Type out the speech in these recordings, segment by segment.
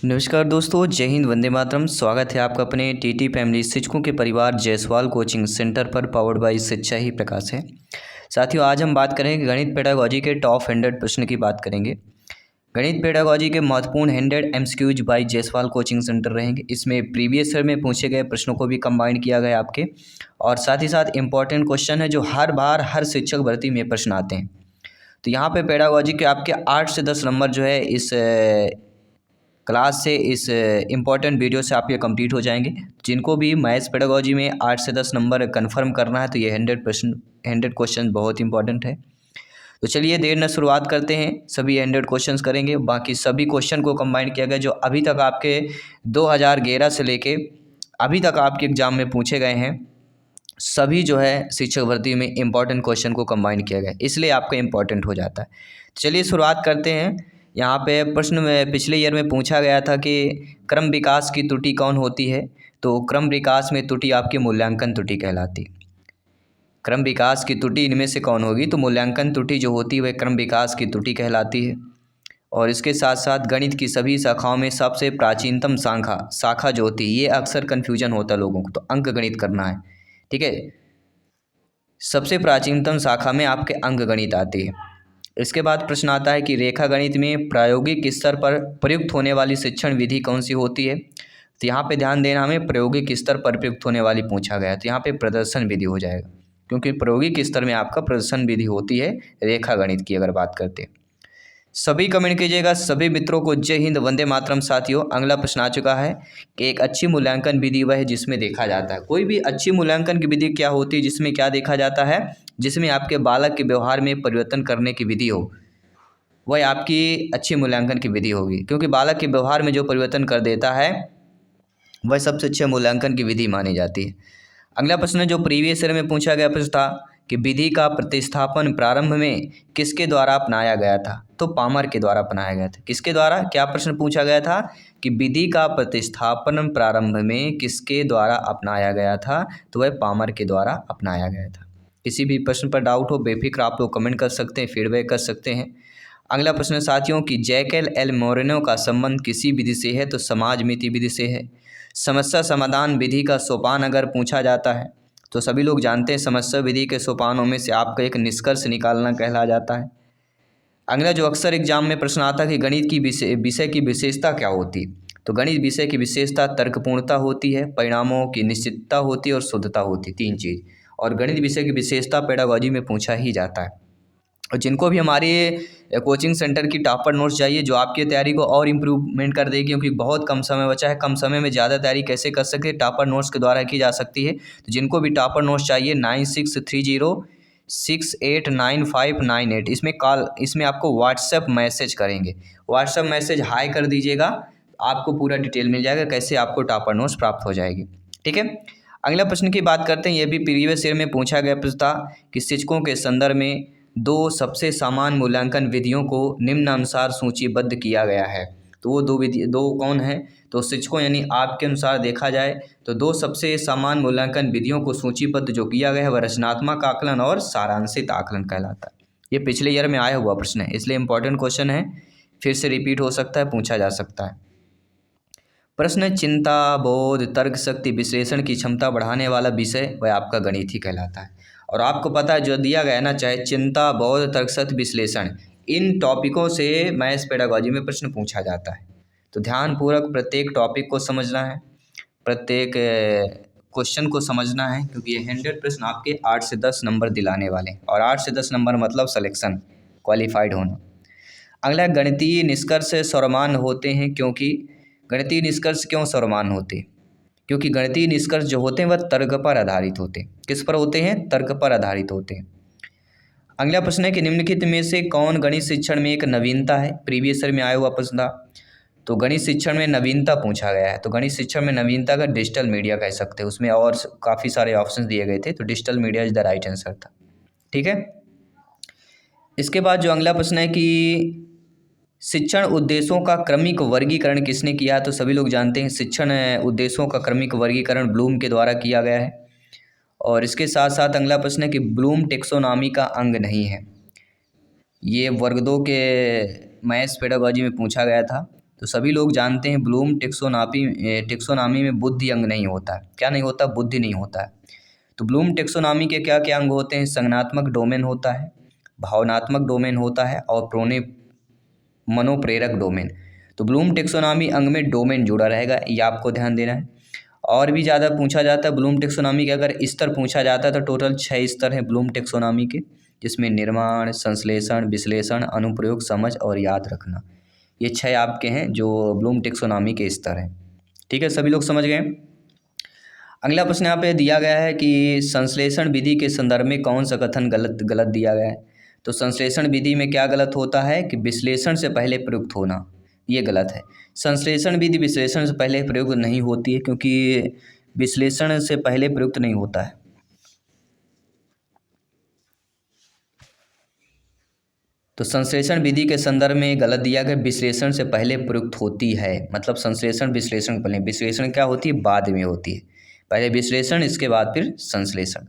नमस्कार दोस्तों, जय हिंद, वंदे मातरम। स्वागत है आपका अपने टीटी फैमिली शिक्षकों के परिवार जायसवाल कोचिंग सेंटर पर, पावर्ड बाय शिक्षा ही प्रकाश है। साथियों, आज हम बात करेंगे गणित पेडागोजी के टॉप 100 प्रश्न की बात करेंगे। गणित पेडागोजी के महत्वपूर्ण 100 MCQs by Jaiswal coaching centre रहेंगे। इसमें प्रीवियस ईयर में पूछे गए प्रश्नों को भी कंबाइन किया गया आपके, और साथ ही साथ इंपॉर्टेंट क्वेश्चन है जो हर बार हर शिक्षक भर्ती में प्रश्न आते हैं। तो यहाँ पे पेडागोजी के आपके 8 से 10 नंबर जो है इस क्लास से, इस इम्पॉर्टेंट वीडियो से आपके कंप्लीट हो जाएंगे। जिनको भी मैथ्स पेडागोजी में 8 से 10 नंबर कंफर्म करना है तो ये 100 क्वेश्चन बहुत इंपॉर्टेंट है। तो चलिए देर न शुरुआत करते हैं, सभी 100 क्वेश्चंस करेंगे। बाकी सभी क्वेश्चन को कंबाइन किया गया जो अभी तक आपके 2011 से लेके अभी तक आपके एग्जाम में पूछे गए हैं। सभी जो है शिक्षक भर्ती में इंपॉर्टेंट क्वेश्चन को कंबाइन किया गया, इसलिए आपका इंपॉर्टेंट हो जाता है। चलिए शुरुआत करते हैं। यहाँ पे प्रश्न में पिछले ईयर में पूछा गया था कि क्रम विकास की त्रुटि कौन होती है। तो क्रम विकास में त्रुटि आपकी मूल्यांकन त्रुटि कहलाती है। क्रम विकास की त्रुटि इनमें से कौन होगी, तो मूल्यांकन त्रुटि जो होती है वह क्रम विकास की त्रुटि कहलाती है। और इसके साथ साथ गणित की सभी शाखाओं में सबसे प्राचीनतम शाखा जो होती है, ये अक्सर कन्फ्यूजन होता है लोगों को, तो अंक गणित करना है, ठीक है। सबसे प्राचीनतम शाखा में आपके अंक गणित आती है। इसके बाद प्रश्न आता है कि रेखा गणित में प्रायोगिक स्तर पर प्रयुक्त होने वाली शिक्षण विधि कौन सी होती है। तो यहाँ पे ध्यान देना, हमें प्रायोगिक स्तर पर प्रयुक्त होने वाली पूछा गया है, तो यहाँ पे प्रदर्शन विधि हो जाएगा, क्योंकि प्रायोगिक स्तर में आपका प्रदर्शन विधि होती है रेखा गणित की अगर बात करते हैं। सभी कमेंट कीजिएगा, सभी मित्रों को जय हिंद, वंदे मातरम। साथियों, अगला प्रश्न आ चुका है कि एक अच्छी मूल्यांकन विधि वह है जिसमें देखा जाता है, कोई भी अच्छी मूल्यांकन की विधि क्या होती है जिसमें क्या देखा जाता है, जिसमें आपके बालक के व्यवहार में परिवर्तन करने की विधि हो, वह आपकी अच्छी मूल्यांकन की विधि होगी। क्योंकि बालक के व्यवहार में जो परिवर्तन कर देता है वह सबसे अच्छे मूल्यांकन की विधि मानी जाती है। अगला प्रश्न है जो प्रीवियस ईयर में पूछा गया प्रश्न था कि विधि का प्रतिस्थापन प्रारंभ में किसके द्वारा अपनाया गया था। तो पामर के द्वारा अपनाया गया था। किसके द्वारा, क्या प्रश्न पूछा गया था कि विधि का प्रतिस्थापन प्रारंभ में किसके द्वारा अपनाया गया था, तो वह पामर के द्वारा अपनाया गया था। किसी भी प्रश्न पर डाउट हो बेफिक्र आप लोग कमेंट कर सकते हैं, फीडबैक कर सकते हैं। अगला प्रश्न साथियों कि जैकेल एल मोरेनो का संबंध किसी विधि से है, तो समाज मिति विधि से है। समस्या समाधान विधि का सोपान अगर पूछा जाता है तो सभी लोग जानते हैं समस्या विधि के सोपानों में से आपका एक निष्कर्ष निकालना कहला जाता है। अगला जो अक्सर एग्जाम में प्रश्न आता है कि गणित की विषय की विशेषता क्या होती है। तो गणित विषय की विशेषता तर्कपूर्णता होती है, परिणामों की निश्चितता होती है और शुद्धता होती है, तीन चीज़। और गणित विषय की विशेषता पेडागोजी में पूछा ही जाता है। और जिनको भी हमारे कोचिंग सेंटर की टॉपर नोट्स चाहिए जो आपकी तैयारी को और इम्प्रूवमेंट कर देगी, क्योंकि बहुत कम समय बचा है, कम समय में ज़्यादा तैयारी कैसे कर सकते, टॉपर नोट्स के द्वारा की जा सकती है। तो जिनको भी टॉपर नोट्स चाहिए 9630689598 इसमें आपको व्हाट्सएप मैसेज करेंगे, व्हाट्सएप मैसेज हाई कर दीजिएगा, आपको पूरा डिटेल मिल जाएगा कैसे आपको टॉपर नोट्स प्राप्त हो जाएगी, ठीक है। अगला प्रश्न की बात करते हैं, ये भी प्रीवियस ईयर में पूछा गया प्रश्न था कि शिक्षकों के संदर्भ में दो सबसे सामान्य मूल्यांकन विधियों को निम्नानुसार सूचीबद्ध किया गया है। तो वो दो कौन है, तो शिक्षकों यानी आपके अनुसार देखा जाए तो दो सबसे सामान्य मूल्यांकन विधियों को सूचीबद्ध जो किया गया है वह रचनात्मक आकलन और सारांशित आकलन कहलाता है। ये पिछले ईयर में आया हुआ प्रश्न है, इसलिए इंपॉर्टेंट क्वेश्चन है, फिर से रिपीट हो सकता है, पूछा जा सकता है। प्रश्न चिंता, बोध, तर्क शक्ति, विश्लेषण की क्षमता बढ़ाने वाला विषय वह आपका गणित ही कहलाता है। और आपको पता है जो दिया गया है ना, चाहे चिंता, बोध, तर्क शक्ति, विश्लेषण, इन टॉपिकों से मैथ्स पेडागोजी में प्रश्न पूछा जाता है। तो ध्यानपूर्वक प्रत्येक टॉपिक को समझना है, प्रत्येक क्वेश्चन को समझना है, क्योंकि ये 100 प्रश्न आपके 8 से 10 नंबर दिलाने वाले हैं। और 8 से 10 नंबर मतलब सिलेक्शन, क्वालिफाइड होना। अगला, गणितीय निष्कर्ष सर्वमान्य होते हैं क्योंकि गणितीय निष्कर्ष क्यों सर्वमान्य होते हैं, क्योंकि गणितीय निष्कर्ष जो होते हैं वह तर्क पर आधारित होते हैं। किस पर होते हैं, तर्क पर आधारित होते हैं। अगला प्रश्न है कि निम्नलिखित में से कौन गणित शिक्षण में एक नवीनता है। प्रीवियस ईयर में आया हुआ प्रश्न था, तो गणित शिक्षण में नवीनता पूछा गया है। तो गणित शिक्षण में नवीनता का डिजिटल मीडिया कह सकते हैं, उसमें और काफ़ी सारे ऑप्शन दिए गए थे, तो digital media is the right answer था, ठीक है। इसके बाद जो अगला प्रश्न है कि शिक्षण उद्देश्यों का क्रमिक वर्गीकरण किसने किया, तो सभी लोग जानते हैं शिक्षण उद्देश्यों का क्रमिक वर्गीकरण ब्लूम के द्वारा किया गया है। और इसके साथ साथ अगला प्रश्न है कि ब्लूम टेक्सोनॉमी का अंग नहीं है। ये वर्ग 2 के मैथ्स पेडागोजी में पूछा गया था। तो सभी लोग जानते हैं ब्लूम टेक्सोनॉमी में बुद्धि अंग नहीं होता है। क्या नहीं होता? बुद्धि नहीं होता है। तो ब्लूम टेक्सोनॉमी के क्या क्या अंग होते हैं? संज्ञानात्मक डोमेन होता है, भावनात्मक डोमेन होता है और मनोप्रेरक डोमेन। तो ब्लूम टेक्सोनॉमी अंग में डोमेन जुड़ा रहेगा, ये आपको ध्यान देना है। और भी ज़्यादा पूछा जाता है ब्लूम टेक्सोनॉमी के, अगर स्तर पूछा जाता है तो टोटल 6 स्तर हैं ब्लूम टेक्सोनॉमी के, जिसमें निर्माण, संश्लेषण, विश्लेषण, अनुप्रयोग, समझ और याद रखना, ये 6 आपके हैं जो ब्लूम टेक्सोनॉमी के स्तर हैं। ठीक है, सभी लोग समझ गए। अगला प्रश्न यहाँ पे दिया गया है कि संश्लेषण विधि के संदर्भ में कौन सा कथन गलत दिया गया है। तो संश्लेषण विधि में क्या गलत होता है कि विश्लेषण से पहले प्रयुक्त होना, ये गलत है। संश्लेषण विधि विश्लेषण से पहले प्रयुक्त नहीं होती है, क्योंकि विश्लेषण से पहले प्रयुक्त नहीं होता है। तो संश्लेषण विधि के संदर्भ में गलत दिया गया, विश्लेषण से पहले प्रयुक्त होती है। मतलब संश्लेषण विश्लेषण पहले, विश्लेषण क्या होती है? बाद में होती है। पहले विश्लेषण, इसके बाद फिर संश्लेषण।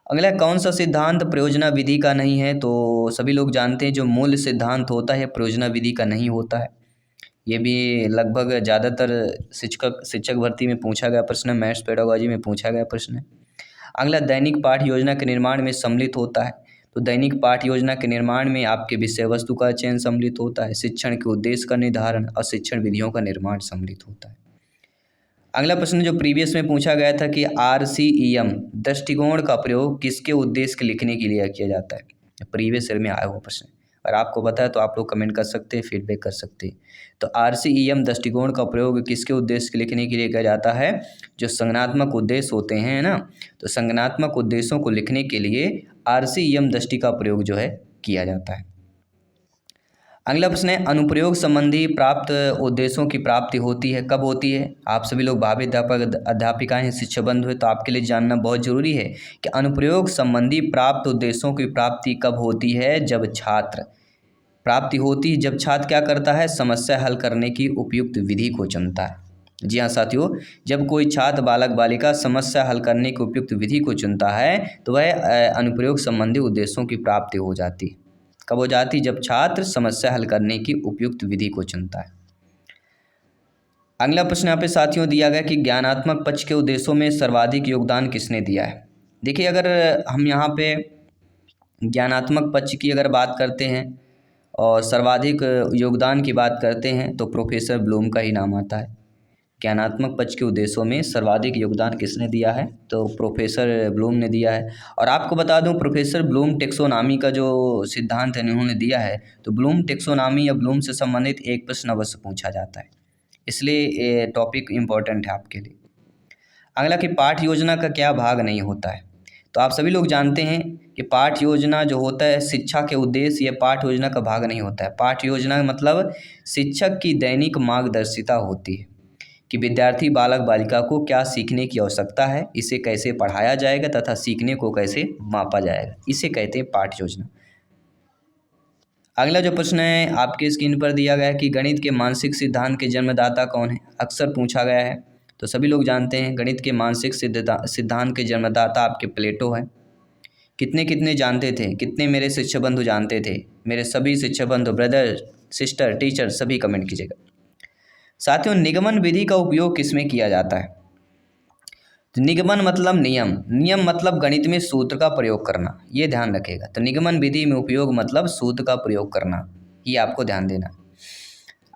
अगला, कौन सा सिद्धांत प्रयोजना विधि का नहीं है? तो सभी लोग जानते हैं जो मूल सिद्धांत होता है प्रयोजना विधि का नहीं होता है। ये भी लगभग ज़्यादातर शिक्षक भर्ती में पूछा गया प्रश्न है, मैथ्स पेडागोजी में पूछा गया प्रश्न है। अगला, दैनिक पाठ्य योजना के निर्माण में सम्मिलित होता है। तो दैनिक पाठ्य योजना के निर्माण में आपके विषय वस्तु का चयन सम्मिलित होता है, शिक्षण के उद्देश्य का निर्धारण और शिक्षण विधियों का निर्माण सम्मिलित होता है। अगला प्रश्न जो प्रीवियस में पूछा गया था कि RCEM दृष्टिकोण का प्रयोग किसके उद्देश्य के लिखने के लिए किया जाता है, प्रीवियस ईयर में आया हुआ प्रश्न। अगर आपको पता है तो आप लोग कमेंट कर सकते हैं, फीडबैक कर सकते हैं। तो RCEM दृष्टिकोण का प्रयोग किसके उद्देश्य के लिखने के लिए किया जाता है? जो संज्ञानात्मक उद्देश्य होते हैं ना, तो संज्ञानात्मक उद्देश्यों को लिखने के लिए RCEM दृष्टि का प्रयोग जो है किया जाता है। अगला प्रश्न है, अनुप्रयोग संबंधी प्राप्त उद्देश्यों की प्राप्ति होती है, कब होती है? आप सभी लोग भावी अध्यापक अध्यापिकाएं हैं, शिक्षक बंधु हैं, तो आपके लिए जानना बहुत जरूरी है कि अनुप्रयोग संबंधी प्राप्त उद्देश्यों की प्राप्ति कब होती है? जब छात्र प्राप्ति होती है जब छात्र क्या करता है? समस्या हल करने की उपयुक्त विधि को चुनता है। जी हाँ साथियों, जब कोई छात्र बालक बालिका समस्या हल करने की उपयुक्त विधि को चुनता है तो वह अनुप्रयोग संबंधी उद्देश्यों की प्राप्ति हो जाती है। कब हो जाती? जब छात्र समस्या हल करने की उपयुक्त विधि को चुनता है। अगला प्रश्न यहाँ पे साथियों दिया गया कि ज्ञानात्मक पक्ष के उद्देश्यों में सर्वाधिक योगदान किसने दिया है? देखिए, अगर हम यहाँ पे ज्ञानात्मक पक्ष की अगर बात करते हैं और सर्वाधिक योगदान की बात करते हैं तो प्रोफेसर ब्लूम का ही नाम आता है। ज्ञानात्मक पक्ष के उद्देश्यों में सर्वाधिक योगदान किसने दिया है? तो प्रोफेसर ब्लूम ने दिया है। और आपको बता दूं, प्रोफेसर ब्लूम टेक्सोनॉमी का जो सिद्धांत है उन्होंने दिया है। तो ब्लूम टेक्सोनॉमी या ब्लूम से संबंधित एक प्रश्न अवश्य पूछा जाता है, इसलिए ये टॉपिक इम्पोर्टेंट है आपके लिए। अगला कि पाठ्य योजना का क्या भाग नहीं होता है? तो आप सभी लोग जानते हैं कि पाठ्य योजना जो होता है शिक्षा के उद्देश्य, ये पाठ्य योजना का भाग नहीं होता है। पाठ्य योजना का मतलब शिक्षक की दैनिक मार्गदर्शिता होती है कि विद्यार्थी बालक बालिका को क्या सीखने की आवश्यकता है, इसे कैसे पढ़ाया जाएगा तथा सीखने को कैसे मापा जाएगा, इसे कहते हैं पाठ्य योजना। अगला जो प्रश्न है आपके स्क्रीन पर दिया गया है कि गणित के मानसिक सिद्धांत के जन्मदाता कौन है? अक्सर पूछा गया है। तो सभी लोग जानते हैं गणित के मानसिक सिद्धांत के जन्मदाता आपके प्लेटो हैं। कितने कितने जानते थे? कितने मेरे शिक्षक बंधु जानते थे? मेरे सभी शिक्षक बंधु, ब्रदर सिस्टर टीचर सभी कमेंट कीजिएगा। साथियों, निगमन विधि का उपयोग किसमें किया जाता है? तो निगमन मतलब नियम, नियम मतलब गणित में सूत्र का प्रयोग करना, ये ध्यान रखेगा। तो निगमन विधि में उपयोग मतलब सूत्र का प्रयोग करना, ये आपको ध्यान देना।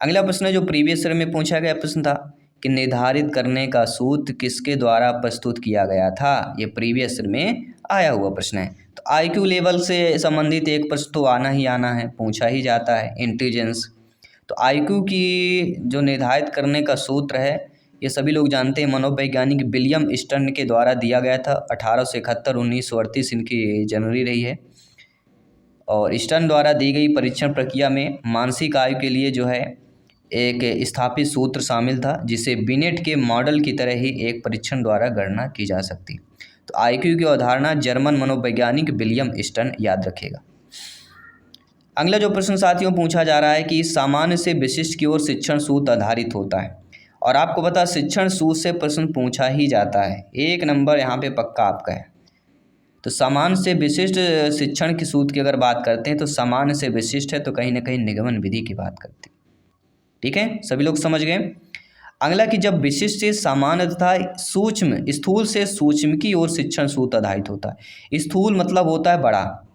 अगला प्रश्न जो प्रीवियस ईयर में पूछा गया प्रश्न था कि निर्धारित करने का सूत्र किसके द्वारा प्रस्तुत किया गया था? ये प्रीवियस ईयर में आया हुआ प्रश्न है। तो IQ लेवल से संबंधित एक प्रश्न तो आना ही आना है, पूछा ही जाता है, इंटेलिजेंस। तो IQ की जो निर्धारित करने का सूत्र है ये सभी लोग जानते हैं, मनोवैज्ञानिक विलियम स्टर्न के द्वारा दिया गया था। 1871 1938 इनकी जनवरी रही है। और स्टर्न द्वारा दी गई परीक्षण प्रक्रिया में मानसिक आयु के लिए जो है एक स्थापित सूत्र शामिल था, जिसे बिनेट के मॉडल की तरह ही एक परीक्षण द्वारा गणना की जा सकती। तो IQ की अवधारणा जर्मन मनोवैज्ञानिक विलियम स्टर्न, याद रखेगा। अगला जो प्रश्न साथियों पूछा जा रहा है कि सामान्य से विशिष्ट की ओर शिक्षण सूत्र आधारित होता है। और आपको पता शिक्षण सूत्र से प्रश्न पूछा ही जाता है, 1 नंबर यहाँ पे पक्का आपका है। तो सामान्य से विशिष्ट शिक्षण के सूत्र की अगर बात करते हैं तो सामान्य से विशिष्ट है तो कहीं ना कहीं निगमन विधि की बात करते हैं। ठीक है, सभी लोग समझ गए। अगला कि जब विशिष्ट से सामान्य तथा सूक्ष्म स्थूल से सूक्ष्म की ओर शिक्षण सूत्र आधारित होता है। स्थूल मतलब होता है बड़ा,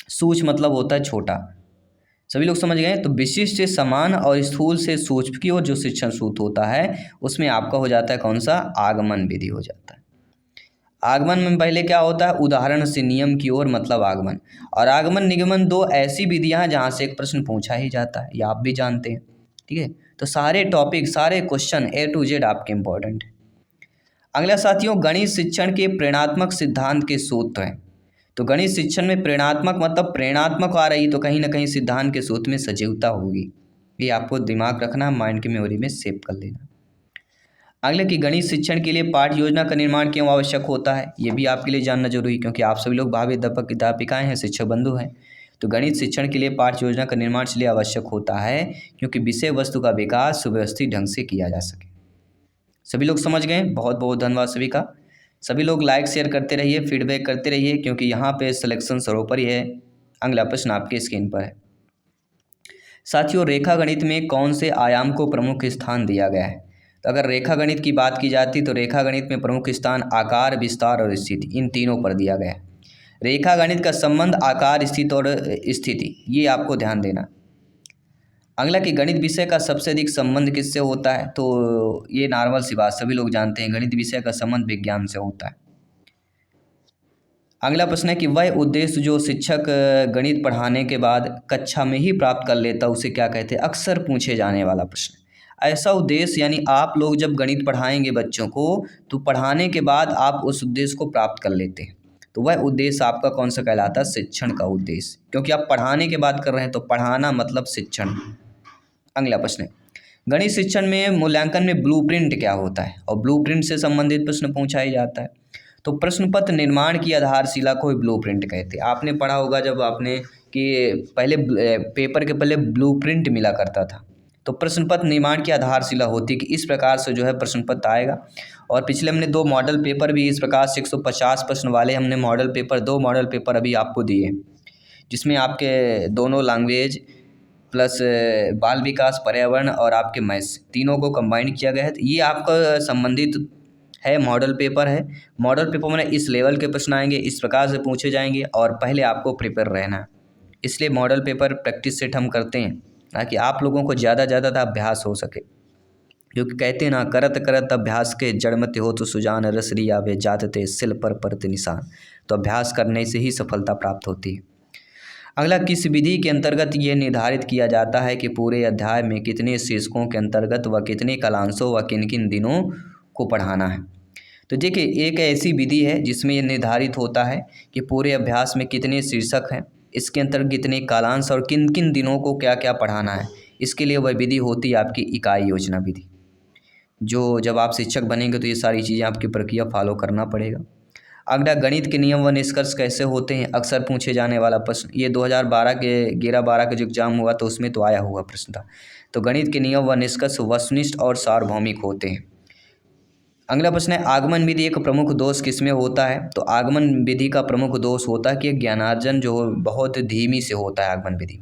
सूक्ष्म मतलब होता है छोटा। सभी लोग समझ गए। तो विशिष्ट से समान और स्थूल से सूक्ष्म की ओर जो शिक्षण सूत्र होता है उसमें आपका हो जाता है कौन सा, आगमन विधि हो जाता है। आगमन में पहले क्या होता है, उदाहरण से नियम की ओर मतलब आगमन, और आगमन निगमन दो ऐसी विधियां हैं जहां से एक प्रश्न पूछा ही जाता है, ये आप भी जानते हैं। ठीक है, तो सारे टॉपिक सारे क्वेश्चन ए टू जेड आपके इंपॉर्टेंट है। अगला साथियों, गणित शिक्षण के प्रेरणात्मक सिद्धांत के सूत्र हैं। तो गणित शिक्षण में प्रेरणात्मक मतलब प्रेरणात्मक आ रही तो कहीं ना कहीं सिद्धांत के सूत्र में सजीवता होगी, ये आपको दिमाग रखना, माइंड की मेमोरी में सेव कर लेना। अगले कि गणित शिक्षण के लिए पाठ्य योजना का निर्माण क्यों आवश्यक होता है, ये भी आपके लिए जानना जरूरी है, क्योंकि आप सभी लोग भावी अध्यापक अध्यापिकाएं हैं, शिक्षक बंधु हैं। तो गणित शिक्षण के लिए पाठ्य योजना का निर्माण इसलिए आवश्यक होता है क्योंकि विषय वस्तु का विकास सुव्यवस्थित ढंग से किया जा सके। सभी लोग समझ गए, बहुत बहुत धन्यवाद सभी का। सभी लोग लाइक शेयर करते रहिए, फीडबैक करते रहिए, क्योंकि यहाँ पे सिलेक्शन सर्वोपरि है। अगला प्रश्न आपके स्क्रीन पर है। साथियों, रेखा गणित में कौन से आयाम को प्रमुख स्थान दिया गया है। तो अगर रेखा गणित की बात की जाती तो रेखा गणित में प्रमुख स्थान आकार, विस्तार और स्थिति, इन तीनों पर दिया गया है। रेखा गणित का संबंध आकार, स्थिति और स्थिति, ये आपको ध्यान देना। अगला कि गणित विषय का सबसे अधिक संबंध किससे होता है, तो ये नॉर्मल सी बात सभी लोग जानते हैं, गणित विषय का संबंध विज्ञान से होता है। अगला प्रश्न है कि वह उद्देश्य जो शिक्षक गणित पढ़ाने के बाद कक्षा में ही प्राप्त कर लेता उसे क्या कहते हैं, अक्सर पूछे जाने वाला प्रश्न। ऐसा उद्देश्य यानी आप लोग जब गणित पढ़ाएंगे बच्चों को तो पढ़ाने के बाद आप उस उद्देश्य को प्राप्त कर लेते हैं, तो वह उद्देश्य आपका कौन सा कहलाता है, शिक्षण का उद्देश्य, क्योंकि आप पढ़ाने के बाद कर रहे हैं तो पढ़ाना मतलब शिक्षण। अगला प्रश्न है, गणित शिक्षण में मूल्यांकन में ब्लूप्रिंट क्या होता है, और ब्लूप्रिंट से संबंधित प्रश्न पूछा ही जाता है। तो प्रश्न पत्र निर्माण की आधारशिला को ब्लूप्रिंट कहते हैं। आपने पढ़ा होगा जब आपने कि पहले पेपर के पहले ब्लूप्रिंट मिला करता था, तो प्रश्न पत्र निर्माण की आधारशिला होती है कि इस प्रकार से जो है प्रश्न पत्र आएगा। और पिछले हमने 2 मॉडल पेपर भी इस प्रकार से 150 प्रश्न वाले हमने मॉडल पेपर 2 मॉडल पेपर अभी आपको दिए, जिसमें आपके दोनों लैंग्वेज प्लस बाल विकास, पर्यावरण और आपके मैथ्स तीनों को कंबाइन किया गया है। तो ये आपका संबंधित है, मॉडल पेपर है। मॉडल पेपर में इस लेवल के प्रश्न आएंगे, इस प्रकार से पूछे जाएंगे और पहले आपको प्रिपेयर रहना है। इसलिए मॉडल पेपर प्रैक्टिस सेट हम करते हैं ताकि आप लोगों को ज़्यादा अभ्यास हो सके, क्योंकि कहते हैं ना, करत करत अभ्यास के जड़मते हो तो सुजान रसरी आवे जातते सिल पर परत निशान। तो अभ्यास करने से ही सफलता प्राप्त होती है। अगला, किस विधि के अंतर्गत ये निर्धारित किया जाता है कि पूरे अध्याय में कितने शीर्षकों के अंतर्गत व कितने कालांशों व किन किन दिनों को पढ़ाना है। तो देखिए, एक ऐसी विधि है जिसमें ये निर्धारित होता है कि पूरे अभ्यास में कितने शीर्षक हैं, इसके अंतर्गत कितने कालांश और किन किन दिनों को क्या क्या पढ़ाना है। इसके लिए वह विधि होती है आपकी इकाई योजना विधि, जो जब आप शिक्षक बनेंगे तो ये सारी चीज़ें आपकी प्रक्रिया फॉलो करना पड़ेगा। अगला, गणित के नियम व निष्कर्ष कैसे होते हैं, अक्सर पूछे जाने वाला प्रश्न। ये 2012 के 11-12 का जो एग्जाम हुआ तो उसमें तो आया हुआ प्रश्न था। तो गणित के नियम व निष्कर्ष वस्तुनिष्ठ और सार्वभौमिक होते हैं। अगला प्रश्न है, आगमन विधि एक प्रमुख दोष किसमें होता है। तो आगमन विधि का प्रमुख दोष होता है कि ज्ञानार्जन जो बहुत धीमी से होता है। आगमन विधि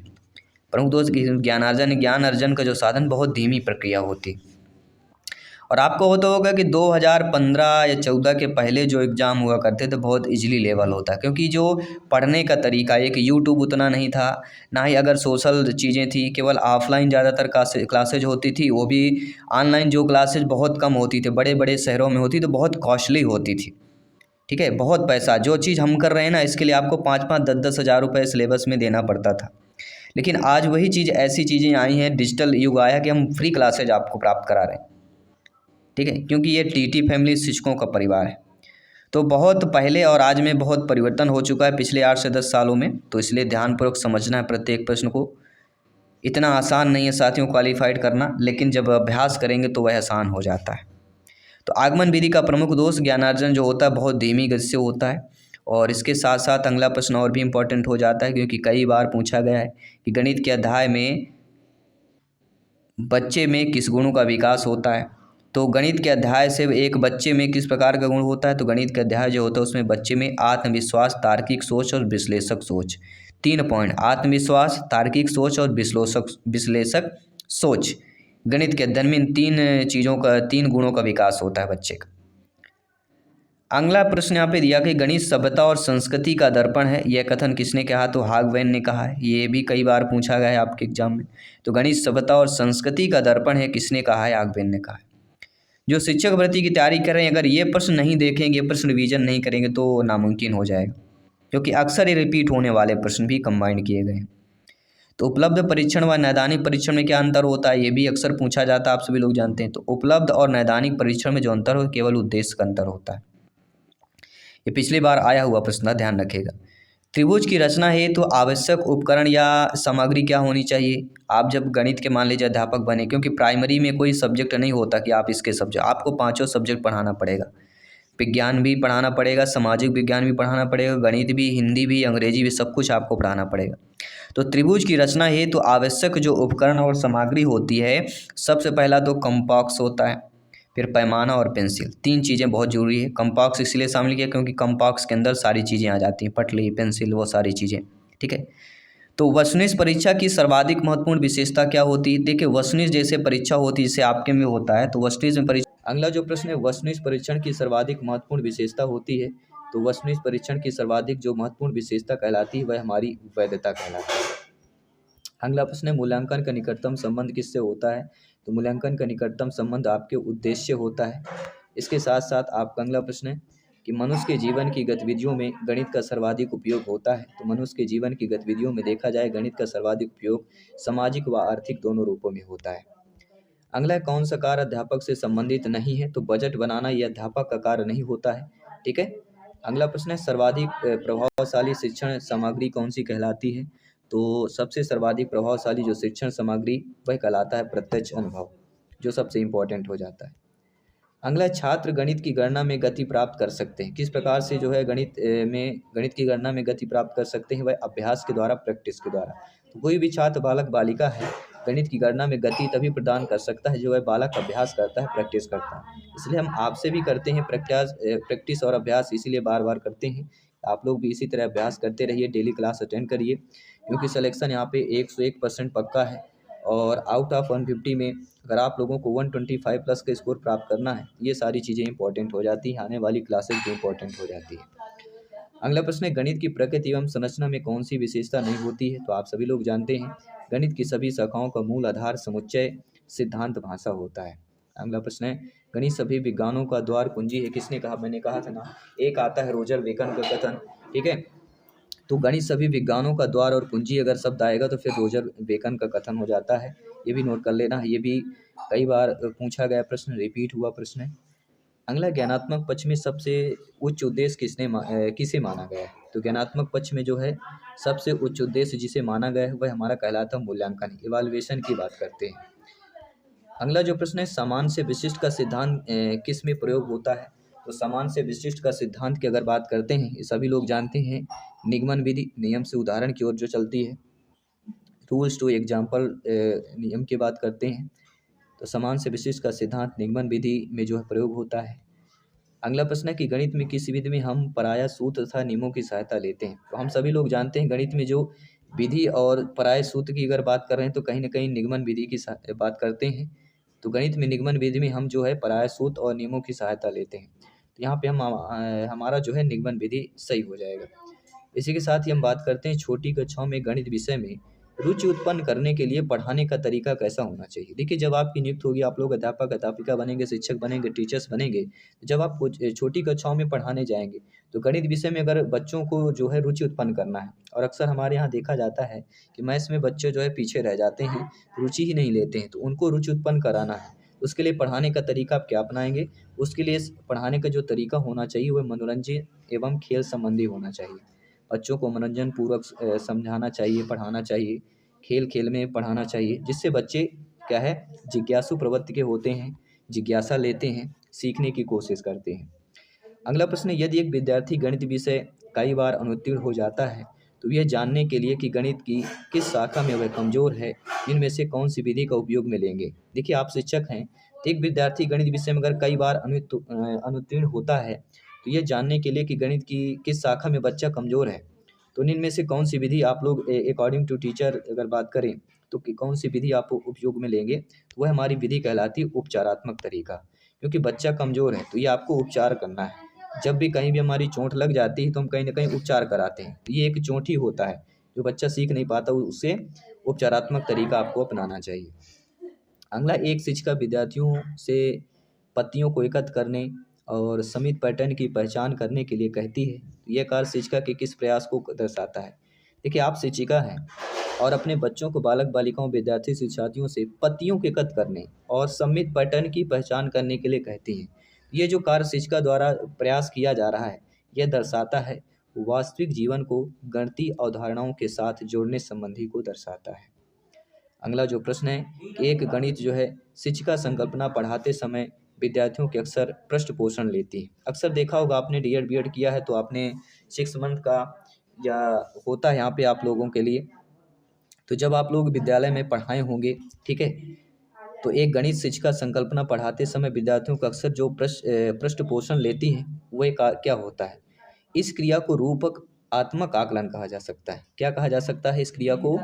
प्रमुख दोष ज्ञानार्जन, ज्ञान अर्जन का जो साधन बहुत धीमी प्रक्रिया होती है। और आपको होता होगा कि 2015 या 14 के पहले जो एग्ज़ाम हुआ करते थे बहुत इजीली लेवल होता है, क्योंकि जो पढ़ने का तरीका, एक यूट्यूब उतना नहीं था, ना ही अगर सोशल चीज़ें थी, केवल ऑफलाइन ज़्यादातर क्लासेज होती थी, वो भी ऑनलाइन जो क्लासेज बहुत कम होती थी, बड़े बड़े शहरों में होती तो बहुत कॉस्टली होती थी। ठीक है, बहुत पैसा, जो चीज़ हम कर रहे हैं ना इसके लिए आपको 5-5, 10-10 हज़ार रुपये सिलेबस में देना पड़ता था। लेकिन आज वही चीज़, ऐसी चीज़ें आई हैं, डिजिटल युग आया कि हम फ्री क्लासेज आपको प्राप्त करा रहे हैं। ठीक है, क्योंकि ये टीटी फैमिली शिक्षकों का परिवार है। तो बहुत पहले और आज में बहुत परिवर्तन हो चुका है पिछले 8 से 10 सालों में, तो इसलिए ध्यानपूर्वक समझना है प्रत्येक प्रश्न को। इतना आसान नहीं है साथियों क्वालिफाइड करना, लेकिन जब अभ्यास करेंगे तो वह आसान हो जाता है। तो आगमन विधि का प्रमुख दोष ज्ञानार्जन जो होता है बहुत धीमी गति से होता है। और इसके साथ साथ अगला प्रश्न और भी इम्पोर्टेंट हो जाता है, क्योंकि कई बार पूछा गया है कि गणित के अध्याय में बच्चे में किस गुणों का विकास होता है। तो गणित के अध्याय से एक बच्चे में किस प्रकार का गुण होता है, तो गणित का अध्याय जो होता है उसमें बच्चे में आत्मविश्वास, तार्किक सोच और विश्लेषक सोच, 3 पॉइंट, आत्मविश्वास, तार्किक सोच और विश्लेषक सोच, गणित के अध्ययन में इन 3 गुणों का विकास होता है बच्चे का। अगला प्रश्न यहाँ पे दिया कि गणित सभ्यता और संस्कृति का दर्पण है, यह कथन किसने कहा? तो हागवेन ने कहा है। ये भी कई बार पूछा गया है आपके एग्जाम में। तो गणित सभ्यता और संस्कृति का दर्पण है, किसने कहा है? हागवेन ने कहा है। जो शिक्षक भर्ती की तैयारी कर रहे हैं, अगर ये प्रश्न नहीं देखेंगे, प्रश्न रिवीजन नहीं करेंगे तो नामुमकिन हो जाएगा, क्योंकि अक्सर ये रिपीट होने वाले प्रश्न भी कंबाइंड किए गए हैं। तो उपलब्ध परीक्षण व नैदानिक परीक्षण में क्या अंतर होता है? ये भी अक्सर पूछा जाता है, आप सभी लोग जानते हैं। तो उपलब्ध और नैदानिक परीक्षण में जो अंतर हो, केवल उद्देश्य का अंतर होता है। ये पिछली बार आया हुआ प्रश्न था, ध्यान रखिएगा। त्रिभुज की रचना है तो आवश्यक उपकरण या सामग्री क्या होनी चाहिए? आप जब गणित के मान लीजिए अध्यापक बने, क्योंकि प्राइमरी में कोई सब्जेक्ट नहीं होता कि आप इसके सब्जेक्ट, आपको 5 सब्जेक्ट पढ़ाना पड़ेगा। विज्ञान भी पढ़ाना पड़ेगा, सामाजिक विज्ञान भी पढ़ाना पड़ेगा, गणित भी, हिंदी भी, अंग्रेजी भी, सब कुछ आपको पढ़ाना पड़ेगा। तो त्रिभुज की रचना है तो आवश्यक जो उपकरण और सामग्री होती है, सबसे पहला तो कंपास होता है, फिर पैमाना और पेंसिल। 3 चीज़ें बहुत ज़रूरी है। कंपास इसलिए शामिल किया क्योंकि कंपास के अंदर सारी चीज़ें आ जाती हैं, पटली, पेंसिल, वो सारी चीज़ें, ठीक है। तो वस्तुनिष्ठ परीक्षा की सर्वाधिक महत्वपूर्ण विशेषता क्या होती है? देखिए, वस्तुनिष्ठ जैसे परीक्षा होती है, जैसे आपके में होता है, तो वस्तुनिष्ठ में परीक्षा। अगला जो प्रश्न है, वस्तुनिष्ठ परीक्षण की सर्वाधिक महत्वपूर्ण विशेषता होती है। तो वस्तुनिष्ठ परीक्षण की सर्वाधिक जो महत्वपूर्ण विशेषता कहलाती है, वह हमारी वैधता कहलाती है। अगला प्रश्न है, मूल्यांकन का निकटतम संबंध किससे होता है? तो मूल्यांकन का निकटतम संबंध आपके उद्देश्य होता है। इसके साथ साथ आपका अगला प्रश्न है कि मनुष्य के जीवन की गतिविधियों में गणित का सर्वाधिक उपयोग होता है। तो मनुष्य के जीवन की गतिविधियों में देखा जाए, गणित का सर्वाधिक उपयोग सामाजिक व आर्थिक दोनों रूपों में होता है। अगला, कौन सा कार्य अध्यापक से संबंधित नहीं है? तो बजट बनाना यह अध्यापक का कार्य नहीं होता है, ठीक है। अगला प्रश्न है, सर्वाधिक प्रभावशाली शिक्षण सामग्री कौन सी कहलाती है? तो सबसे सर्वाधिक प्रभावशाली जो शिक्षण सामग्री, वह कहलाता है प्रत्यक्ष अनुभव, जो सबसे इम्पोर्टेंट हो जाता है। अगला, छात्र गणित की गणना में गति प्राप्त कर सकते हैं। किस प्रकार से जो है गणित की गणना में गति प्राप्त कर सकते हैं? वह अभ्यास के द्वारा, प्रैक्टिस के द्वारा। तो कोई भी छात्र, बालक, बालिका है, गणित की गणना में गति तभी प्रदान कर सकता है जो वह बालक अभ्यास करता है, प्रैक्टिस करता है। इसलिए हम आपसे भी करते हैं प्रैक्टिस और अभ्यास, इसीलिए बार बार करते हैं। आप लोग भी इसी तरह अभ्यास करते रहिए, डेली क्लास अटेंड करिए, क्योंकि सिलेक्शन यहाँ पे 101% पक्का है। और आउट ऑफ 150 में अगर आप लोगों को 125 प्लस का स्कोर प्राप्त करना है, ये सारी चीज़ें इंपॉर्टेंट हो जाती हैं, आने वाली क्लासेस भी इंपॉर्टेंट हो जाती है। अगला प्रश्न है, गणित की प्रकृति एवं संरचना में कौन सी विशेषता नहीं होती है? तो आप सभी लोग जानते हैं, गणित की सभी शाखाओं का मूल आधार समुच्चय सिद्धांत भाषा होता है। अगला प्रश्न है, गणित सभी विज्ञानों का द्वार कुंजी है, किसने कहा? मैंने कहा था ना, एक आता है रोजर बेकन का कथन, ठीक है। तो गणित सभी विज्ञानों का द्वार और कुंजी अगर शब्द आएगा तो फिर रोजर बेकन का कथन हो जाता है। ये भी नोट कर लेना, ये भी कई बार पूछा गया प्रश्न, रिपीट हुआ प्रश्न है। अगला, ज्ञानात्मक पक्ष में सबसे उच्च उद्देश्य किसे माना गया है? तो ज्ञानात्मक पक्ष में जो है सबसे उच्च उद्देश्य जिसे माना गया है, वह हमारा कहलाता है मूल्यांकन, इवाल्युएशन की बात करते हैं। अगला जो प्रश्न है, समान से विशिष्ट का सिद्धांत किस में प्रयोग होता है? तो समान से विशिष्ट का सिद्धांत की अगर बात करते हैं, ये सभी लोग जानते हैं, निगमन विधि, नियम से उदाहरण की ओर जो चलती है, रूल्स टू एग्जाम्पल नियम की बात करते हैं। तो समान से विशिष्ट का सिद्धांत निगमन विधि में जो है प्रयोग होता है। अगला प्रश्न है कि गणित में किस विधि में हम पराया सूत्र तथा नियमों की सहायता लेते हैं? तो हम सभी लोग जानते हैं, गणित में जो विधि और पराये सूत्र की अगर बात कर रहे हैं तो कहीं ना कहीं निगमन विधि की बात करते हैं। तो गणित में निगमन विधि में हम जो है पराये सूत्र और नियमों की सहायता लेते हैं। तो यहाँ पे हमारा जो है निगमन विधि सही हो जाएगा। इसी के साथ ही हम बात करते हैं छोटी कक्षाओं में गणित विषय में रुचि उत्पन्न करने के लिए पढ़ाने का तरीका कैसा होना चाहिए। देखिए, जब आपकी नियुक्त होगी, आप लोग अध्यापक अध्यापिका बनेंगे, शिक्षक बनेंगे, टीचर्स बनेंगे, तो जब आप छोटी कक्षाओं में पढ़ाने जाएंगे तो गणित विषय में अगर बच्चों को जो है रुचि उत्पन्न करना है, और अक्सर हमारे यहाँ देखा जाता है कि मैथ्स में बच्चे जो है पीछे रह जाते हैं, रुचि ही नहीं लेते हैं, तो उनको रुचि उत्पन्न कराना है। उसके लिए पढ़ाने का तरीका आप क्या अपनाएंगे? उसके लिए पढ़ाने का जो तरीका होना चाहिए वह मनोरंजन एवं खेल संबंधी होना चाहिए। बच्चों को मनोरंजन पूर्वक समझाना चाहिए, पढ़ाना चाहिए, खेल खेल में पढ़ाना चाहिए, जिससे बच्चे क्या है, जिज्ञासु प्रवृत्ति के होते हैं, जिज्ञासा लेते हैं, सीखने की कोशिश करते हैं। अगला प्रश्न है, यदि एक विद्यार्थी गणित विषय कई बार अनुत्तीर्ण हो जाता है तो यह जानने के लिए कि गणित की किस शाखा में वह कमजोर है, इनमें से कौन सी विधि का उपयोग में लेंगे? देखिए, आप शिक्षक हैं, तो एक विद्यार्थी गणित विषय में अगर कई बार अनुत्तीर्ण होता है तो यह जानने के लिए कि गणित की किस शाखा में बच्चा कमजोर है, तो इनमें से कौन सी विधि आप लोग अकॉर्डिंग टू टीचर अगर बात करें तो कौन सी विधि आप उपयोग में लेंगे, तो वह हमारी विधि कहलाती है उपचारात्मक तरीका। क्योंकि बच्चा कमज़ोर है तो ये आपको उपचार करना है। जब भी कहीं भी हमारी चोट लग जाती है तो हम कहीं ना कहीं उपचार कराते हैं, तो ये एक चोट ही होता है। जो बच्चा सीख नहीं पाता उससे उपचारात्मक तरीका आपको अपनाना चाहिए। अगला, एक शिक्षिका विद्यार्थियों से पत्तियों को एकत्र करने और समित पैटर्न की पहचान करने के लिए कहती है। यह कार्य शिक्षिका के किस प्रयास को दर्शाता है? देखिए, आप शिक्षिका हैं और अपने बच्चों को, बालक बालिकाओं, विद्यार्थी शिक्षार्थियों से पत्तियों के एकत्र करने और सम्मिलित पैटर्न की पहचान करने के लिए कहती हैं। ये जो कार्य शिक्षिका द्वारा प्रयास किया जा रहा है, यह दर्शाता है वास्तविक जीवन को गणितीय अवधारणाओं के साथ जोड़ने संबंधी को दर्शाता है। अगला जो प्रश्न है कि एक गणित जो है शिक्षिका संकल्पना पढ़ाते समय विद्यार्थियों के अक्सर पृष्ठ पोषण लेती है। अक्सर देखा होगा आपने, डीएड बीएड किया है तो आपने 6 मंथ का या होता है यहाँ पे आप लोगों के लिए, तो जब आप लोग विद्यालय में पढ़ाए होंगे, ठीक है, तो एक गणित शिक्षिका संकल्पना पढ़ाते समय विद्यार्थियों को अक्सर जो पृष्ठ पोषण लेती है वह क्या होता है? इस क्रिया को रूपक आत्मक आकलन कहा जा सकता है। क्या कहा जा सकता है? इस क्रिया को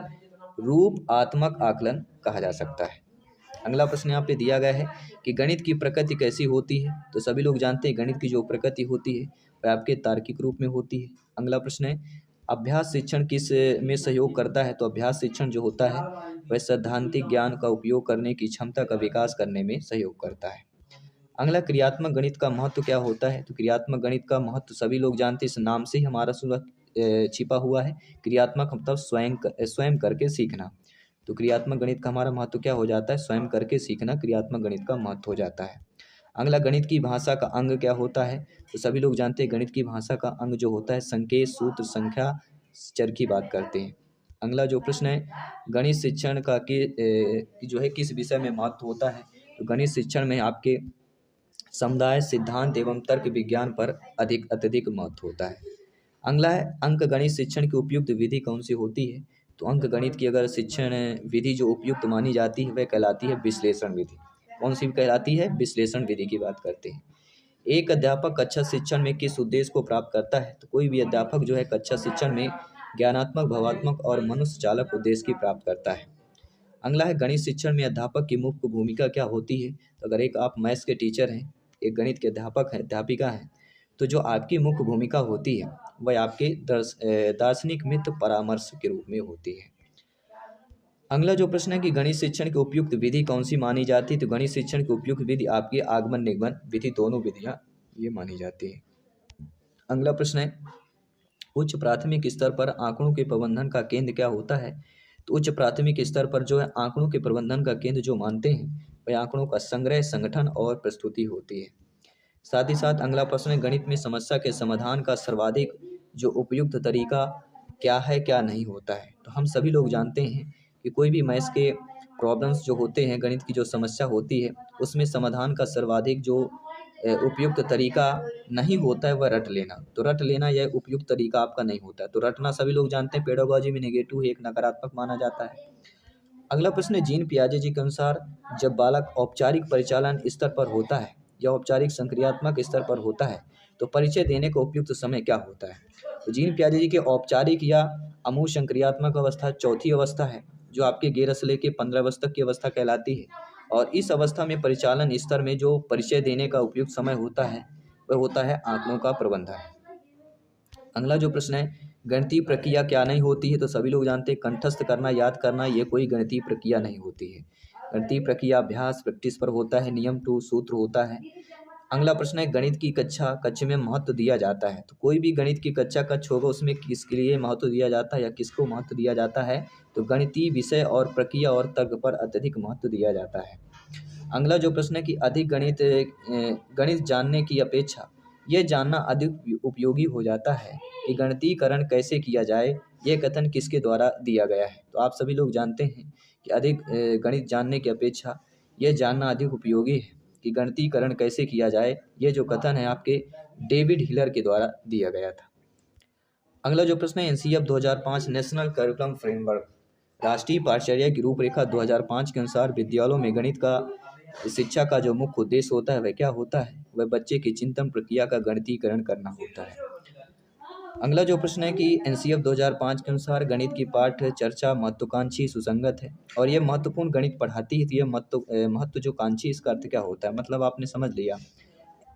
रूप आत्मक आकलन कहा जा सकता है। अगला प्रश्न यहाँ पे दिया गया है कि गणित की प्रकृति कैसी होती है? तो सभी लोग जानते हैं गणित की जो प्रकृति होती है वह आपके तार्किक रूप में होती है। अगला प्रश्न है अभ्यास शिक्षण किस में सहयोग करता है? तो अभ्यास शिक्षण जो होता है वह सैद्धांतिक ज्ञान का उपयोग करने की क्षमता का विकास करने में सहयोग करता है। अगला, क्रियात्मक गणित का महत्व क्या होता है? तो क्रियात्मक गणित का महत्व सभी लोग जानते हैं, इस नाम से ही हमारा छिपा हुआ है। क्रियात्मक मतलब स्वयं करके सीखना। तो क्रियात्मक गणित का हमारा महत्व क्या हो जाता है? स्वयं करके सीखना क्रियात्मक गणित का महत्व हो जाता है। अगला, गणित की भाषा का अंग क्या होता है? तो सभी लोग जानते हैं गणित की भाषा का अंग जो होता है संकेत, सूत्र, संख्या, चर की बात करते हैं। अगला जो प्रश्न है गणित शिक्षण का जो है किस विषय में महत्व होता है? तो गणित शिक्षण में आपके समुदाय, सिद्धांत एवं तर्क विज्ञान पर अत्यधिक महत्व होता है। अगला है अंक गणित शिक्षण की उपयुक्त विधि कौन सी होती है? तो अंक गणित की अगर शिक्षण विधि जो उपयुक्त मानी जाती है वह कहलाती है विश्लेषण विधि। कौन सी कहलाती है? विश्लेषण विधि की बात करते हैं। एक अध्यापक कक्षा शिक्षण में किस उद्देश्य को प्राप्त करता है? तो कोई भी अध्यापक जो है कक्षा शिक्षण में ज्ञानात्मक, भावात्मक और मनुष्य चालक उद्देश्य की प्राप्त करता है। अगला है गणित शिक्षण में अध्यापक की मुख्य भूमिका क्या होती है? तो अगर एक आप मैथ्स के टीचर हैं, एक गणित के अध्यापक हैं, अध्यापिका हैं, तो जो आपकी मुख्य भूमिका होती है वह आपके दार्शनिक मित्र परामर्श के रूप में होती है। अगला जो प्रश्न है कि गणित शिक्षण की उपयुक्त विधि कौन सी मानी जाती है? तो गणित शिक्षण की उपयुक्त विधि आपकी आगमन निगमन विधि, दोनों विधियां ये मानी जाती है। अगला प्रश्न है उच्च प्राथमिक स्तर पर आंकड़ों के प्रबंधन का केंद्र क्या होता है? तो उच्च प्राथमिक स्तर पर जो है आंकड़ों के प्रबंधन का केंद्र जो मानते हैं वह आंकड़ों का संग्रह, संगठन और प्रस्तुति होती है। साथ ही साथ अगला प्रश्न है गणित में समस्या के समाधान का सर्वाधिक जो उपयुक्त तरीका क्या है, क्या नहीं होता है? तो हम सभी लोग जानते हैं कि कोई भी मैथ्स के प्रॉब्लम्स जो होते हैं, गणित की जो समस्या होती है उसमें समाधान का सर्वाधिक जो उपयुक्त तरीका नहीं होता है वह रट लेना। तो रट लेना यह उपयुक्त तरीका आपका नहीं होता है। तो रटना सभी लोग जानते हैं पेडागोजी में नेगेटिव एक नकारात्मक माना जाता है। अगला प्रश्न है जीन पियाजे जी के अनुसार जब बालक औपचारिक परिचालन स्तर पर होता है या औपचारिक संक्रियात्मक स्तर पर होता है तो परिचय देने का उपयुक्त समय क्या होता है? तो जीन पियाजे जी के औपचारिक या अमूल संक्रियात्मक अवस्था चौथी अवस्था है जो आपके गेरस लेके 15 वर्ष तक की अवस्था कहलाती है। और इस अवस्था में परिचालन स्तर में जो परिचय देने का उपयुक्त समय होता है वह होता है आंकड़ों का प्रबंधन। अगला जो प्रश्न है गणितीय प्रक्रिया क्या नहीं होती है? तो सभी लोग जानते हैं कंठस्थ करना, याद करना ये कोई गणितीय प्रक्रिया नहीं होती है। गणितीय प्रक्रिया अभ्यास, प्रैक्टिस पर होता है, नियम टू सूत्र होता है। अगला प्रश्न है गणित की कक्षा में महत्व दिया जाता है? तो कोई भी गणित की कक्ष होगा उसमें किसके लिए महत्व दिया जाता है या किसको महत्व दिया जाता है? तो गणितीय विषय और प्रक्रिया और तर्क पर अत्यधिक महत्व दिया जाता है। अगला जो प्रश्न है कि अधिक गणित जानने की अपेक्षा यह जानना अधिक उपयोगी हो जाता है कि गणितीकरण कैसे किया जाए, यह कथन किसके द्वारा दिया गया है? तो आप सभी लोग जानते हैं कि अधिक गणित जानने की अपेक्षा यह जानना अधिक उपयोगी है कि गणितीकरण कैसे किया जाए, यह जो कथन है आपके डेविड हिलर के द्वारा दिया गया था। अगला जो प्रश्न है एनसीईएफ 2005 नेशनल करिकुलम फ्रेमवर्क राष्ट्रीय पाठ्यचर्या की रूपरेखा 2005 के अनुसार विद्यालयों में गणित का शिक्षा का जो मुख्य उद्देश्य होता है वह क्या होता है? वह बच्चे की चिंतन प्रक्रिया का गणितीकरण करना होता है। अगला जो प्रश्न है कि एनसीएफ 2005 के अनुसार गणित की पाठ चर्चा महत्वाकांक्षी सुसंगत है और ये महत्वपूर्ण गणित पढ़ाती है, तो ये महत्वाकांक्षी इसका अर्थ क्या होता है, मतलब आपने समझ लिया।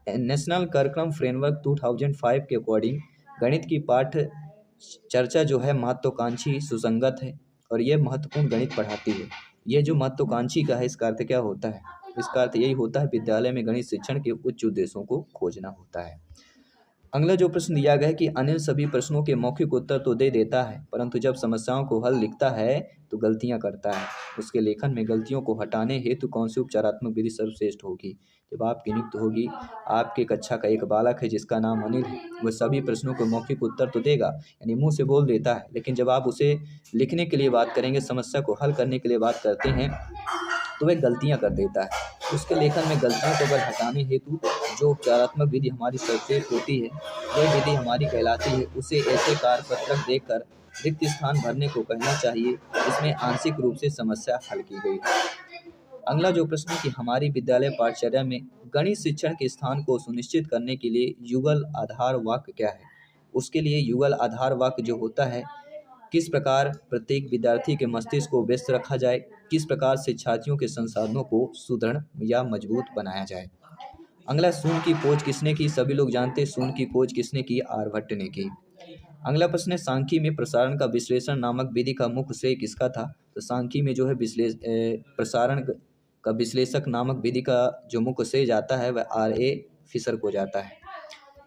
नेशनल करिकुलम फ्रेमवर्क 2005 के अकॉर्डिंग गणित की पाठ चर्चा जो है महत्वाकांक्षी सुसंगत है और ये महत्वपूर्ण गणित पढ़ाती है। ये जो महत्वाकांक्षी का है इसका अर्थ क्या होता है, इसका अर्थ यही होता है विद्यालय में गणित शिक्षण के उच्च उद्देश्यों को खोजना होता है। अगला जो प्रश्न दिया गया है कि अनिल सभी प्रश्नों के मौखिक उत्तर तो दे देता है, परंतु जब समस्याओं को हल लिखता है तो गलतियां करता है। उसके लेखन में गलतियों को हटाने हेतु कौन सी उपचारात्मक विधि सर्वश्रेष्ठ होगी। जब आपकी नियुक्त होगी, आपके कक्षा का एक बालक है जिसका नाम अनिल है, वह सभी प्रश्नों को मौखिक उत्तर तो देगा, यानी मुंह से बोल देता है, लेकिन जब आप उसे लिखने के लिए बात करेंगे, समस्या को हल करने के लिए बात करते हैं, तो वह गलतियां कर देता है। उसके लेखन में गलतियों को अगर हटाने हेतु जो उपचारात्मक विधि हमारी सर्वश्रेष्ठ होती है, वह विधि हमारी कहलाती है। उसे ऐसे कार्यपत्रक देकर रिक्त स्थान भरने को कहना चाहिए जिसमें आंशिक रूप से समस्या हल की गई है। अगला जो प्रश्न है कि हमारी विद्यालय पाठचर्या में गणित शिक्षण के स्थान को सुनिश्चित करने के लिए युगल आधार वाक्य क्या है। उसके लिए युगल आधार वाक्य जो होता है, किस प्रकार प्रत्येक विद्यार्थी के मस्तिष्क को व्यस्त रखा जाए, किस प्रकार शिक्षार्थियों के संसाधनों को सुदृढ़ या मजबूत बनाया जाए। अगला, शून्य की खोज किसने की। सभी लोग जानते हैं शून्य की खोज किसने की, आर्यभट्ट ने की। अगला प्रश्न है सांख्यिकी में प्रसारण का विश्लेषण नामक विधि का मुख्य श्रेय किसका था। तो सांख्यिकी में जो है प्रसारण का विश्लेषक नामक विधि का जो मुख्य श्रेय जाता है वह R.A. फिशर को जाता है।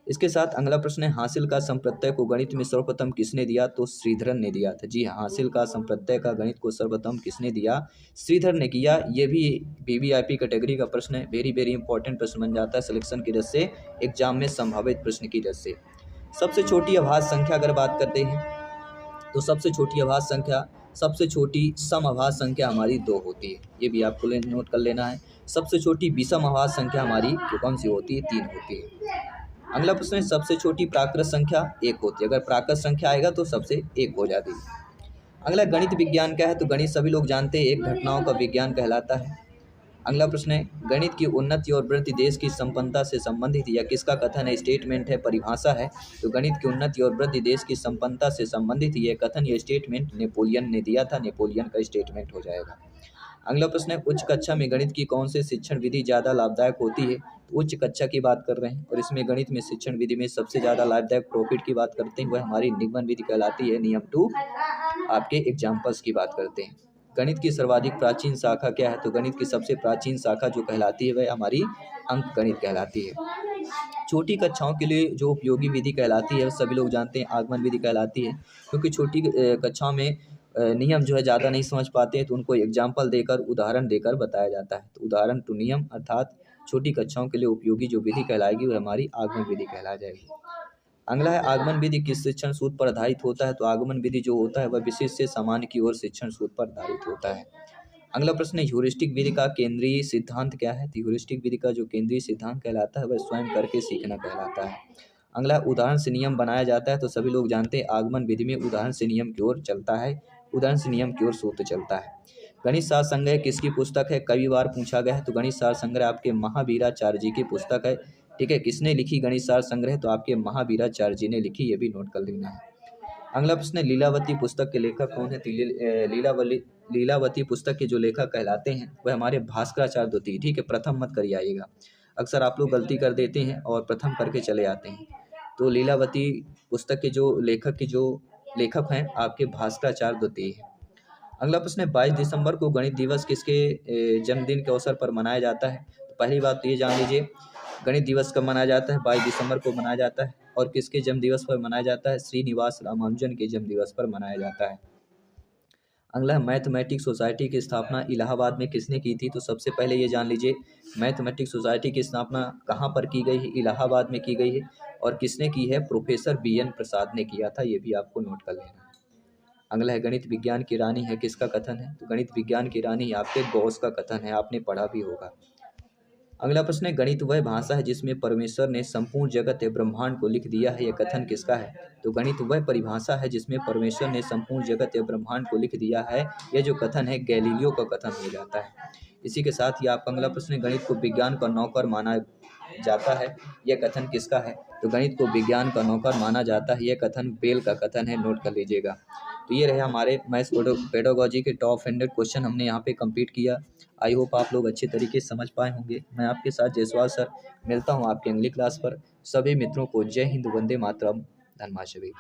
इसके साथ अगला प्रश्न है हासिल का संप्रत्यय को गणित में सर्वप्रथम किसने दिया। तो श्रीधरन ने दिया था। जी, हासिल का संप्रत्यय का गणित को सर्वप्रथम किसने दिया, श्रीधर ने किया। ये भी वीवीआईपी कैटेगरी का प्रश्न है, वेरी वेरी इंपॉर्टेंट प्रश्न बन जाता है सिलेक्शन की दृष्टि से, एग्जाम में संभावित प्रश्न की दृष्टि से। सबसे छोटी अभाज्य संख्या अगर बात करते हैं तो सबसे छोटी अभाज्य संख्या, सबसे छोटी सम अभाज्य संख्या हमारी 2 होती है, ये भी आपको नोट कर लेना है। सबसे छोटी विषम अभाज्य संख्या हमारी कौन सी होती है, 3 होती है। अगला प्रश्न है सबसे छोटी प्राकृत संख्या 1 होती है, अगर प्राकृत संख्या आएगा तो सबसे 1 हो जाती है। अगला गणित विज्ञान क्या है। तो गणित सभी लोग जानते हैं एक घटनाओं का विज्ञान कहलाता है। अगला प्रश्न है गणित की उन्नति और वृद्धि देश की संपन्नता से संबंधित या किसका कथन है, स्टेटमेंट है, परिभाषा है। तो गणित की उन्नति और वृद्धि देश की संपन्नता से संबंधित ये कथन, ये स्टेटमेंट नेपोलियन ने दिया था, नेपोलियन का स्टेटमेंट हो जाएगा। अगला प्रश्न है उच्च कक्षा में गणित की कौन से शिक्षण विधि ज़्यादा लाभदायक होती है। तो उच्च कक्षा की बात कर रहे हैं और इसमें गणित में शिक्षण विधि में सबसे ज़्यादा लाभदायक प्रॉफिट की बात करते हैं, वह हमारी निगमन विधि कहलाती है। नियम 2 आपके एग्जाम्पल्स की बात करते हैं। गणित की सर्वाधिक प्राचीन शाखा क्या है। तो गणित की सबसे प्राचीन शाखा जो कहलाती है वह हमारी अंक गणित कहलाती है। छोटी कक्षाओं के लिए जो उपयोगी विधि कहलाती है सभी लोग जानते हैं आगमन विधि कहलाती है, क्योंकि छोटी कक्षाओं में नियम जो है ज़्यादा नहीं समझ पाते हैं तो उनको एग्जाम्पल देकर, उदाहरण देकर बताया जाता है। तो उदाहरण टू नियम अर्थात छोटी कक्षाओं के लिए उपयोगी जो विधि कहलाएगी वह हमारी आगमन विधि कहला जाएगी। अगला है आगमन विधि किस शिक्षण सूत्र पर आधारित होता है। तो आगमन विधि जो होता है वह विशेष से सामान्य की ओर शिक्षण सूत्र पर आधारित होता है। अगला प्रश्न है ह्यूरिस्टिक विधि का केंद्रीय सिद्धांत क्या है। तो ह्यूरिस्टिक विधि का जो केंद्रीय सिद्धांत कहलाता है वह स्वयं करके सीखना कहलाता है। अगला उदाहरण से नियम बनाया जाता है। तो सभी लोग जानते हैं आगमन विधि में उदाहरण से नियम की ओर चलता है, उदाहरण से नियम की ओर सूत्र चलता है। गणित सार संग्रह किसकी पुस्तक है, कई बार पूछा गया है। तो गणित सार संग्रह आपके महावीराचार्य जी की पुस्तक है। ठीक है, किसने लिखी गणित सार संग्रह। तो आपके महावीराचार्य जी ने लिखी, ये भी नोट कर लेना है। अगला प्रश्न है लीलावती पुस्तक के लेखक कौन है। लीलावती पुस्तक के जो लेखक कहलाते हैं वह हमारे भास्कराचार्य द्वितीय। ठीक है, प्रथम मत करिए आइएगा, अक्सर आप लोग गलती कर देते हैं और प्रथम करके चले आते हैं। तो लीलावती पुस्तक के जो लेखक हैं आपके भास्कराचार्य द्वितीय है। अगला प्रश्न है 22 दिसंबर को गणित दिवस किसके जन्मदिन के अवसर पर मनाया जाता है। तो पहली बात तो ये जान लीजिए गणित दिवस कब मनाया जाता है, 22 दिसंबर को मनाया जाता है। और किसके जन्म दिवस पर मनाया जाता है, श्रीनिवास रामानुजन के जन्म दिवस पर मनाया जाता है। अगला है मैथमेटिक्स सोसाइटी की स्थापना इलाहाबाद में किसने की थी। तो सबसे पहले ये जान लीजिए मैथमेटिक्स सोसाइटी की स्थापना कहाँ पर की गई है, इलाहाबाद में की गई है। और किसने की है, प्रोफेसर BN प्रसाद ने किया था, ये भी आपको नोट कर लेना है। अगला है गणित विज्ञान की रानी है किसका कथन है। तो गणित विज्ञान की रानी आपके गॉस का कथन है, आपने पढ़ा भी होगा। अगला प्रश्न है गणित वह भाषा है जिसमें परमेश्वर ने संपूर्ण जगत या ब्रह्मांड को लिख दिया है, यह कथन किसका है। तो गणित वह परिभाषा है जिसमें परमेश्वर ने संपूर्ण जगत या ब्रह्मांड को लिख दिया है, यह जो कथन है गैलीलियो का कथन हो जाता है। इसी के साथ ही आप अगला प्रश्न गणित को विज्ञान का नौकर जाता है, यह कथन किसका है? तो गणित को विज्ञान का नौकर माना जाता है, यह कथन बेल का कथन है, नोट कर लीजिएगा। तो ये रहे हमारे मैथ्स पेडागोजी के टॉप 100 क्वेश्चन हमने यहाँ पे कंप्लीट किया। आई होप आप लोग अच्छे तरीके से समझ पाए होंगे। मैं आपके साथ जायसवाल सर मिलता हूँ आपकी अगली क्लास पर। सभी मित्रों को जय हिंद, वंदे मातरम, धन्यवाद सभी।